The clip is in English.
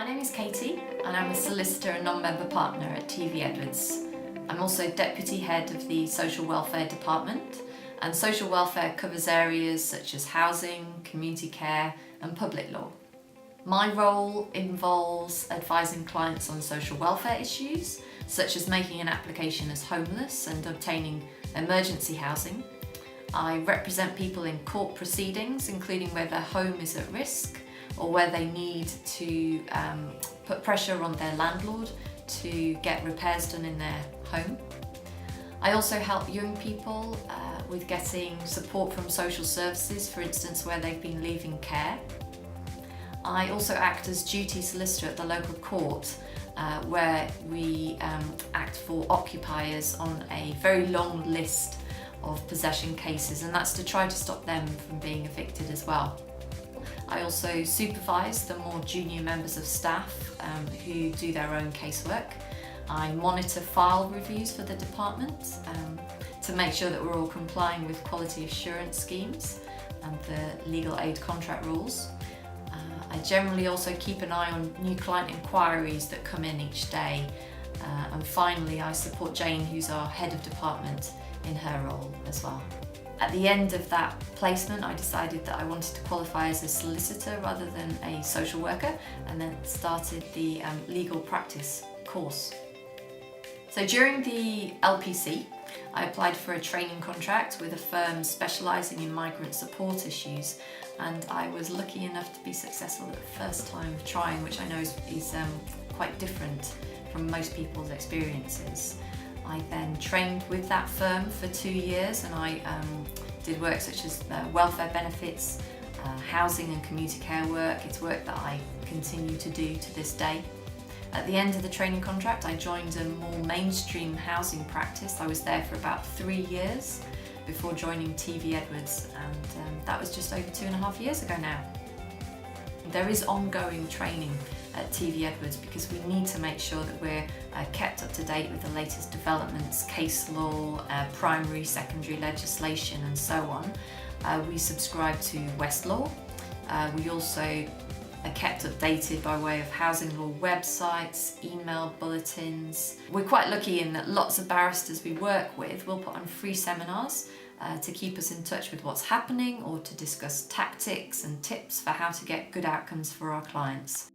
My name is Katie and I'm a solicitor and non-member partner at TV Edwards. I'm also Deputy Head of the Social Welfare Department, and social welfare covers areas such as housing, community care and public law. My role involves advising clients on social welfare issues such as making an application as homeless and obtaining emergency housing. I represent people in court proceedings, including where their home is at risk or where they need to put pressure on their landlord to get repairs done in their home. I also help young people with getting support from social services, for instance where they've been leaving care. I also act as duty solicitor at the local court where we act for occupiers on a very long list of possession cases, and that's to try to stop them from being evicted as well. I also supervise the more junior members of staff who do their own casework. I monitor file reviews for the department to make sure that we're all complying with quality assurance schemes and the legal aid contract rules. I generally also keep an eye on new client inquiries that come in each day. And finally, I support Jane, who's our head of department, in her role as well. At the end of that placement, I decided that I wanted to qualify as a solicitor rather than a social worker, and then started the legal practice course. So during the LPC, I applied for a training contract with a firm specialising in migrant support issues, and I was lucky enough to be successful at the first time of trying, which I know is quite different from most people's experiences. I then trained with that firm for 2 years, and I did work such as welfare benefits, housing and community care work. It's work that I continue to do to this day. At the end of the training contract, I joined a more mainstream housing practice. I was there for about 3 years before joining TV Edwards, and that was just over 2.5 years ago now. There is ongoing training at TV Edwards because we need to make sure that we're kept up to date with the latest developments, case law, primary, secondary legislation and so on. We subscribe to Westlaw. We also are kept updated by way of housing law websites, email bulletins. We're quite lucky in that lots of barristers we work with will put on free seminars to keep us in touch with what's happening or to discuss tactics and tips for how to get good outcomes for our clients.